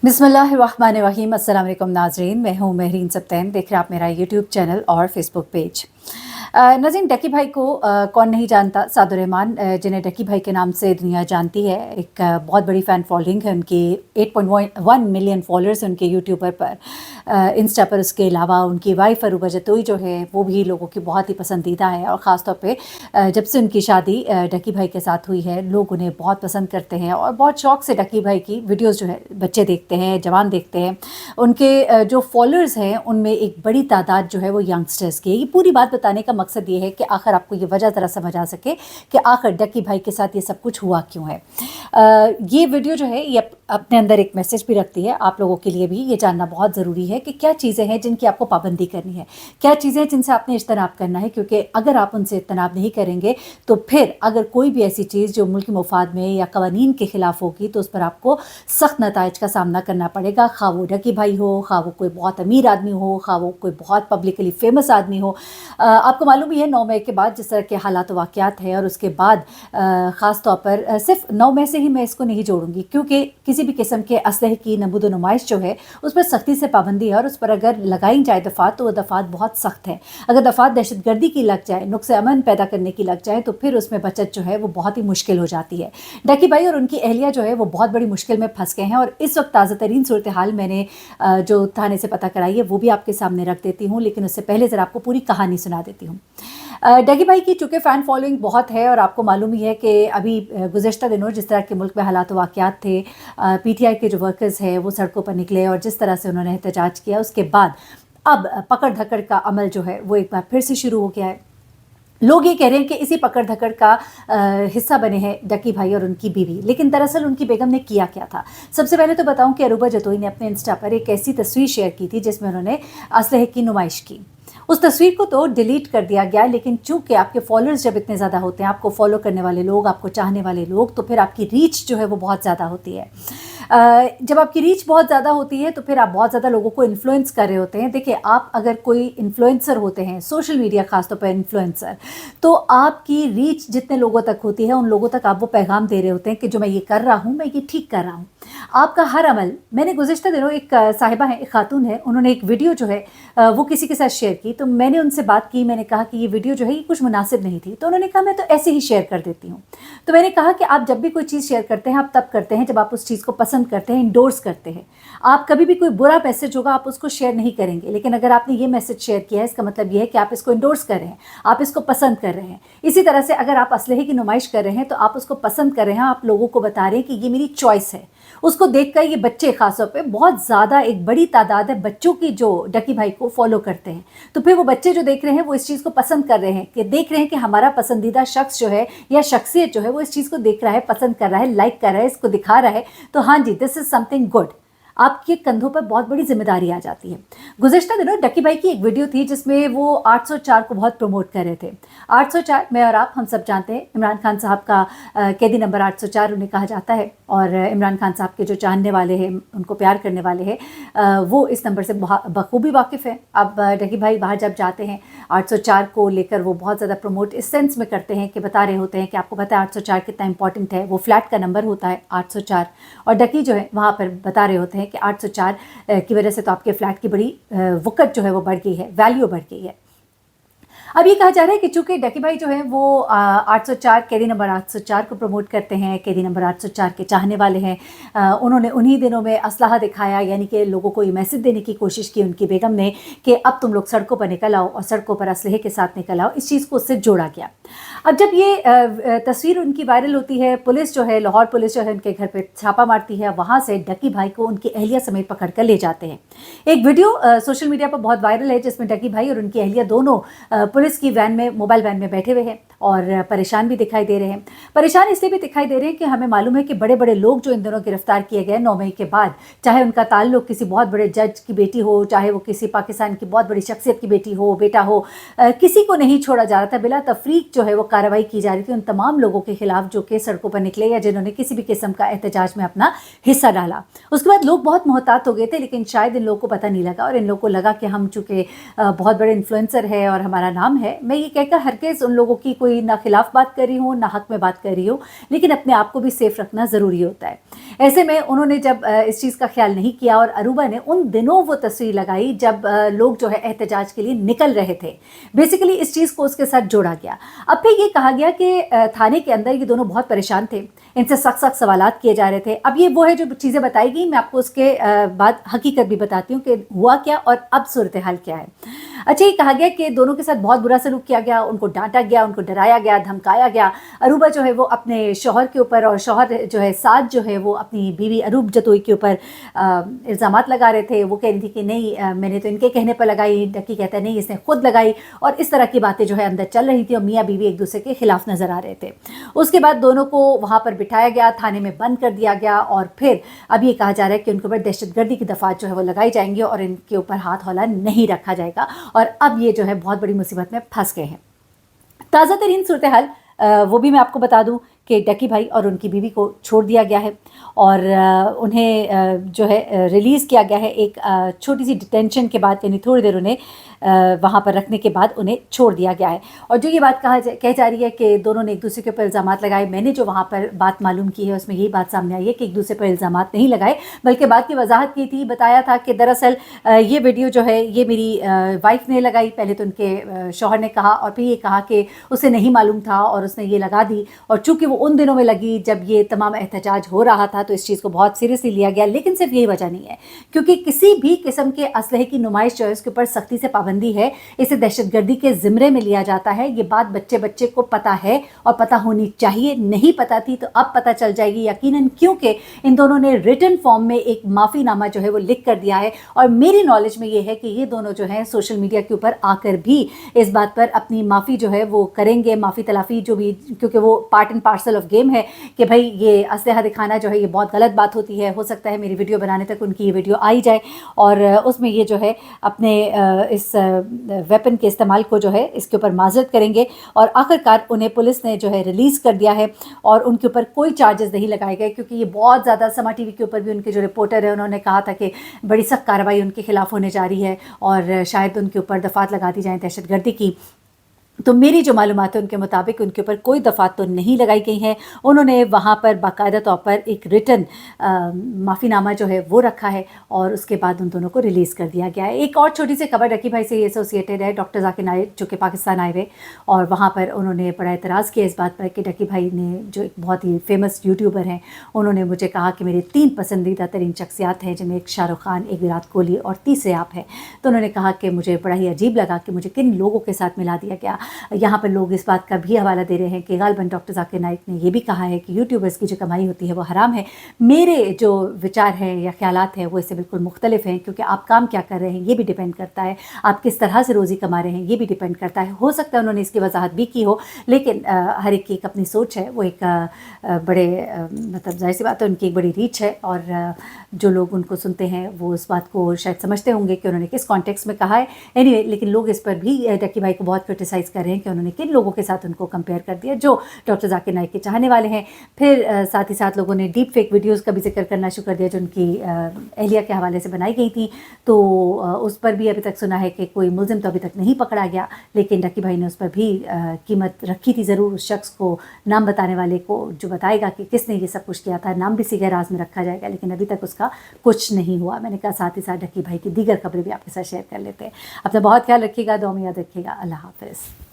बिस्मिल्लाहिर्रहमानिर्रहीम। अस्सलाम वालेकुम नाज़रीन, मैं हूँ महरीन सब्तैन। देख रहे हैं आप मेरा यूट्यूब चैनल और फेसबुक पेज। नाज़रीन, डकी भाई को कौन नहीं जानता। सादुर रहमान, जिन्हें डकी भाई के नाम से दुनिया जानती है। एक बहुत बड़ी फ़ैन फॉलोइंग है उनकी। 8.1 मिलियन फॉलोअर्स उनके यूट्यूबर पर, इंस्टा पर। उसके अलावा उनकी वाइफ अरूबा जतोई जो है वो भी लोगों की बहुत ही पसंदीदा है। और ख़ास तौर पे जब से उनकी शादी डकी भाई के साथ हुई है, लोग उन्हें बहुत पसंद करते हैं और बहुत शौक़ से डकी भाई की वीडियोज़ जो है बच्चे देखते हैं, जवान देखते हैं। उनके जो फॉलोअर्स हैं उनमें एक बड़ी तादाद जो है वो यंगस्टर्स की है। ये पूरी बात बताने का मकसद ये है कि आखिर आपको ये वजह ज़रा समझ आ सके कि आखिर डकी भाई के साथ ये सब कुछ हुआ क्यों है। ये वीडियो जो है ये अपने अंदर एक मैसेज भी रखती है। आप लोगों के लिए भी ये जानना बहुत ज़रूरी है कि क्या चीज़ें हैं जिनकी आपको पाबंदी करनी है, क्या चीज़ें हैं जिनसे आपने इज्तनाब करना है। क्योंकि अगर आप उनसे इज्तनाब नहीं करेंगे तो फिर अगर कोई भी ऐसी चीज़ जो मुल्की मुफाद में या कवानीन के ख़िलाफ़ होगी तो उस पर आपको सख्त नताइज का सामना करना पड़ेगा। खा वो डकी भाई हो, खा वो कोई बहुत अमीर आदमी हो, खा वो कोई बहुत पब्लिकली फ़ेमस आदमी हो। आपको मालूम ही है 9 मई के बाद जिस तरह के हालात वाक़यात है, और उसके बाद ख़ास तौर पर सिर्फ 9 मई से ही मैं इसको नहीं जोड़ूंगी, क्योंकि किसी भी किस्म के असलहे की नमूद नुमाइश जो है उस पर सख्ती से पाबंदी है। और उस पर अगर लगाई जाए दफ़ात तो वह दफ़ात बहुत सख्त है। अगर दफ़ात दहशत गर्दी की लग जाए, नुक्स अमन पैदा करने की लग जाए, तो फिर उसमें बचत जो है वो बहुत ही मुश्किल हो जाती है। डकी भाई और उनकी अहलिया जो है वो बहुत बड़ी मुश्किल में फंस गए हैं। और इस वक्त ताज़ा तरीन सूरत हाल मैंने जो थाने से पता कराई है वो भी आपके सामने रख देती हूँ, लेकिन उससे पहले ज़रा आपको पूरी कहानी सुना देती हूँ। डकी भाई की चूँकि फ़ैन फॉलोइंग बहुत है, और आपको मालूम ही है कि अभी गुज़श्ता दिनों जिस तरह के मुल्क में हालात वाक़यात थे, PTI के जो वर्कर्स हैं वो सड़कों पर निकले और जिस तरह से उन्होंने एहतजाज किया, उसके बाद अब पकड़ धकड़ का अमल जो है वो एक बार फिर से शुरू हो गया है। लोग ये कह रहे हैं कि इसी पकड़ धकड़ का हिस्सा बने हैं डकी भाई और उनकी बीवी। लेकिन दरअसल उनकी बेगम ने किया क्या था। सबसे पहले तो बताऊं कि अरूबा जतोई ने अपने इंस्टा पर एक ऐसी तस्वीर शेयर की थी जिसमें उन्होंने असलहे की नुमाइश की। उस तस्वीर को तो डिलीट कर दिया गया, लेकिन चूंकि आपके फॉलोअर्स जब इतने ज़्यादा होते हैं, आपको फॉलो करने वाले लोग, आपको चाहने वाले लोग, तो फिर आपकी रीच जो है वो बहुत ज़्यादा होती है। जब आपकी रीच बहुत ज़्यादा होती है तो फिर आप बहुत ज़्यादा लोगों को इन्फ्लुएंस कर रहे होते हैं। देखिए, आप अगर कोई इन्फ्लुएंसर होते हैं, सोशल मीडिया ख़ासतौर पर इन्फ्लुएंसर, तो आपकी रीच जितने लोगों तक होती है उन लोगों तक आप वो पैगाम दे रहे होते हैं कि जो मैं ये कर रहा हूँ, मैं ये ठीक कर रहा हूँ। आपका हर अमल, मैंने गुज़िश्ता दिनों एक साहिबा है, एक खातून है, उन्होंने एक वीडियो जो है वो किसी के साथ शेयर की। तो मैंने उनसे बात की, मैंने कहा कि ये वीडियो जो है ये कुछ मुनासिब नहीं थी। तो उन्होंने कहा मैं तो ऐसे ही शेयर कर देती हूँ। तो मैंने कहा कि आप जब भी कोई चीज़ शेयर करते हैं आप तब करते हैं जब आप उस चीज़ को पसंद करते हैं, इंडोर्स करते हैं। आप कभी भी कोई बुरा मैसेज होगा आप उसको शेयर नहीं करेंगे, लेकिन अगर आपने ये मैसेज शेयर किया है इसका मतलब ये है कि आप इसको इंडोर्स कर रहे हैं, आप इसको पसंद कर रहे हैं। इसी तरह से अगर आप असलहे की नुमाइश कर रहे हैं तो आप उसको पसंद कर रहे हैं, आप लोगों को बता रहे हैं कि ये मेरी चॉइस है। उसको देखकर ये बच्चे खासतौर पे बहुत ज़्यादा, एक बड़ी तादाद है बच्चों की जो डकी भाई को फॉलो करते हैं। तो फिर वो बच्चे जो देख रहे हैं वो इस चीज़ को पसंद कर रहे हैं, कि देख रहे हैं कि हमारा पसंदीदा शख्स जो है या शख्सियत जो है वो इस चीज़ को देख रहा है, पसंद कर रहा है, लाइक कर रहा है, इसको दिखा रहा है। तो हाँ जी, दिस इज़ समथिंग गुड। आपके कंधों पर बहुत बड़ी जिम्मेदारी आ जाती है। गुज़श्ता दिनों डकी भाई की एक वीडियो थी जिसमें वो 804 को बहुत प्रमोट कर रहे थे। 804, मैं और आप हम सब जानते हैं, इमरान खान साहब का कैदी नंबर 804 उन्हें कहा जाता है। और इमरान खान साहब के जो चाहने वाले हैं, उनको प्यार करने वाले हैं, वो इस नंबर से बखूबी वाकिफ़ है। अब डकी भाई बाहर जब जाते हैं 804 को लेकर वो बहुत ज़्यादा प्रमोट इस सेंस में करते हैं कि बता रहे होते हैं कि आपको पता है 804 कितना इंपॉर्टेंट है। वो फ्लैट का नंबर होता है 804, और डकी जो है वहाँ पर बता रहे होते हैं कि 804 की वजह से तो आपके फ्लैट की बड़ी वक़्त जो है वो बढ़ गई है, वैल्यू बढ़ गई है। अब ये कहा जा रहा है कि चूंकि डकी भाई जो है वो 804 कैदी नंबर 804 को प्रमोट करते हैं, कैदी नंबर 804 के चाहने वाले हैं, उन्होंने उन्हीं दिनों में असलहा दिखाया, यानी कि लोगों को ये मैसेज देने की कोशिश की उनकी बेगम ने कि अब तुम लोग सड़कों पर निकल आओ और सड़कों पर असलहे के साथ निकल आओ। इस चीज़ को उससे जोड़ा गया। अब जब ये तस्वीर उनकी वायरल होती है, पुलिस जो है, लाहौर पुलिस जो है उनके घर पर छापा मारती है। वहाँ से डकी भाई को उनकी अहलिया समेत पकड़ कर ले जाते हैं। एक वीडियो सोशल मीडिया पर बहुत वायरल है जिसमें डकी भाई और उनकी अहलिया दोनों पुलिस की वैन में, मोबाइल वैन में बैठे हुए हैं और परेशान भी दिखाई दे रहे हैं। परेशान इसलिए भी दिखाई दे रहे हैं कि हमें मालूम है कि बड़े बड़े लोग जो इन दिनों गिरफ्तार किए गए 9 मई के बाद, चाहे उनका ताल्लुक किसी बहुत बड़े जज की बेटी हो, चाहे वो किसी पाकिस्तान की बहुत बड़ी शख्सियत की बेटी हो, बेटा हो, किसी को नहीं छोड़ा जा रहा था। बिला तफरीक जो है वो कार्रवाई की जा रही थी उन तमाम लोगों के खिलाफ जो कि सड़कों पर निकले या जिन्होंने किसी भी किस्म का एहतजाज में अपना हिस्सा डाला। उसके बाद लोग बहुत मोहतात हो गए थे, लेकिन शायद इन लोगों को पता नहीं लगा, और इन लोगों को लगा कि हम चूँकि बहुत बड़े इन्फ्लुएंसर है और हमारा नाम हराम है, मैं ये कहकर हरगिज़ उन लोगों की कोई ना खिलाफ बात कर रही हूँ ना हक में बात कर रही हूँ, लेकिन अपने आप को भी सेफ रखना ज़रूरी होता है। ऐसे में उन्होंने जब इस चीज़ का ख्याल नहीं किया और अरूबा ने उन दिनों वो तस्वीर लगाई जब लोग जो है एहतजाज के लिए निकल रहे थे। बेसिकली इस चीज़ को उसके साथ जोड़ा गया। अब फिर ये कहा गया कि थाने के अंदर ये दोनों बहुत परेशान थे, इनसे सख्त सख्त सवालात किए जा रहे थे। अब ये वो है जो चीज़ें बताई गई, मैं आपको उसके बाद हकीकत भी बताती हूँ कि हुआ क्या और अब सूरत हाल क्या है। अच्छा, ये कहा गया कि दोनों के साथ बहुत बुरा सलूक किया गया, उनको डांटा गया, उनको डराया गया, धमकाया गया। अरूबा जो है वो अपने शौहर के ऊपर और शौहर जो है साथ जो है वो अपनी बीवी अरूब जतोई के ऊपर इल्ज़ामात लगा रहे थे। वो कह रही थी कि नहीं मैंने तो इनके कहने पर लगाई, डक्की कहता है नहीं इसने खुद लगाई, और इस तरह की बातें जो है अंदर चल रही थी और मियाँ बीवी एक दूसरे के खिलाफ नज़र आ रहे थे। उसके बाद दोनों को वहाँ पर बिठाया गया, थाने में बंद कर दिया गया और फिर अब ये कहा जा रहा है कि उनके ऊपर दहशतगर्दी की दफ़ात जो है वो लगाई जाएंगी और इनके ऊपर हाथ हौला नहीं रखा जाएगा, और अब ये जो है बहुत बड़ी मुसीबत में फंस गए हैं। ताज़ा तरीन सूरत हाल वो भी मैं आपको बता दूं कि डक्की भाई और उनकी बीवी को छोड़ दिया गया है और उन्हें जो है रिलीज़ किया गया है एक छोटी सी डिटेंशन के बाद, यानी थोड़ी देर उन्हें वहाँ पर रखने के बाद उन्हें छोड़ दिया गया है। और जो ये बात कह जा रही है कि दोनों ने एक दूसरे के ऊपर इल्ज़ामात लगाए, मैंने जो वहाँ पर बात मालूम की है उसमें यही बात सामने आई है कि एक दूसरे पर इल्ज़ामात नहीं लगाए, बल्कि बात की वजाहत की थी, बताया था कि दरअसल ये वीडियो जो है ये मेरी वाइफ ने लगाई। पहले तो उनके शौहर ने कहा और फिर ये कहा कि उसे नहीं मालूम था और उसने ये लगा दी, और चूँकि वो उन दिनों में लगी जब ये तमाम एहतजाज हो रहा था तो इस चीज़ को बहुत सीरियसली लिया गया। लेकिन सिर्फ यही वजह नहीं है, क्योंकि किसी भी किस्म के असलहे की नुमाइश जो है उसके ऊपर सख्ती से पाबंदी है, इसे दहशतगर्दी के ज़िम्रे में लिया जाता है। ये बात बच्चे को पता है और पता होनी चाहिए, नहीं पता थी तो अब पता चल जाएगी यकीनन, क्योंकि इन दोनों ने रिटन फॉर्म में एक माफ़ीनामा जो है वो लिख कर दिया है। और मेरी नॉलेज में ये है कि ये दोनों जो हैं सोशल मीडिया के ऊपर आकर भी इस बात पर अपनी माफ़ी जो है वो करेंगे, माफ़ी तलाफ़ी जो भी, क्योंकि वो part and parcel of game है कि भाई ये असलहा दिखाना जो है ये बहुत गलत बात होती है। हो सकता है मेरी वीडियो बनाने तक उनकी ये वीडियो आई जाए और उसमें ये जो है अपने इस वेपन के इस्तेमाल को जो है इसके ऊपर माजरत करेंगे, और आखिरकार उन्हें पुलिस ने जो है रिलीज़ कर दिया है और उनके ऊपर कोई चार्जेस नहीं लगाए गए, क्योंकि ये बहुत ज़्यादा समा टीवी के ऊपर भी उनके जो रिपोर्टर है उन्होंने कहा था कि बड़ी सख्त कार्रवाई उनके खिलाफ होने जा रही है और शायद उनके ऊपर दफ़ात लगा दी जाए दहशतगर्दी की। तो मेरी जो मालूमात है उनके मुताबिक उनके ऊपर कोई दफ़ात तो नहीं लगाई गई हैं। उन्होंने वहाँ पर बाकायदा तौर पर एक रिटन माफ़ीनामा जो है वो रखा है और उसके बाद उन दोनों को रिलीज़ कर दिया गया है। एक और छोटी सी खबर डक्की भाई से एसोसिएटेड है। डॉक्टर जाकिर नाइक जो कि पाकिस्तान आए हुए और वहाँ पर उन्होंने बड़ा एतराज़ किया इस बात पर कि डक्की भाई ने, जो एक बहुत ही फेमस यूट्यूबर हैं, उन्होंने मुझे कहा कि मेरे 3 पसंदीदा तरीन शख्सियात हैं, जिनमें एक शाहरुख खान, एक विराट कोहली और तीसरे आप हैं। तो उन्होंने कहा कि मुझे बड़ा ही अजीब लगा कि मुझे किन लोगों के साथ मिला दिया गया। यहाँ पर लोग इस बात का भी हवाला दे रहे हैं कि गालबन डॉक्टर जाकिर नाइक ने यह भी कहा है कि यूट्यूबर्स की जो कमाई होती है वो हराम है। मेरे जो विचार हैं या ख्यालात हैं वो इससे बिल्कुल मुख्तलिफ हैं, क्योंकि आप काम क्या कर रहे हैं ये भी डिपेंड करता है, आप किस तरह से रोज़ी कमा रहे हैं ये भी डिपेंड करता है। हो सकता है उन्होंने इसकी वजाहत भी की हो, लेकिन हर एक की एक अपनी सोच है, वो एक बड़े मतलब जाहिर सी बात है उनकी एक बड़ी रीच है और जो लोग उनको सुनते हैं वो उस बात को शायद समझते होंगे कि उन्होंने किस कॉन्टेक्स्ट में कहा है। एनीवे, लेकिन लोग इस पर भी डक्की भाई को बहुत क्रिटिसाइज़ कर रहे हैं कि उन्होंने किन लोगों के साथ उनको कंपेयर कर दिया जो डॉक्टर जाकिर नाइक के चाहने वाले हैं। फिर साथ ही साथ लोगों ने डीप फेक वीडियोज़ का भी जिक्र करना शुरू कर दिया जो उनकी अहलिया के हवाले से बनाई गई थी। तो उस पर भी अभी तक सुना है कि कोई मुलजिम तो अभी तक नहीं पकड़ा गया, लेकिन डक्की भाई ने उस पर भी कीमत रखी थी ज़रूर। उस शख्स को, नाम बताने वाले को, जो बताएगा कि किसने ये सब कुछ किया था, नाम भी सीधे राज में रखा जाएगा, लेकिन अभी तक उसका कुछ नहीं हुआ। मैंने कहा साथ ही साथ डक्की भाई की दीगर खबरें भी आपके साथ शेयर कर लेते हैं। अपना बहुत ख्याल रखिएगा, दुआ में याद रखिएगा। अल्लाह हाफ़िज़।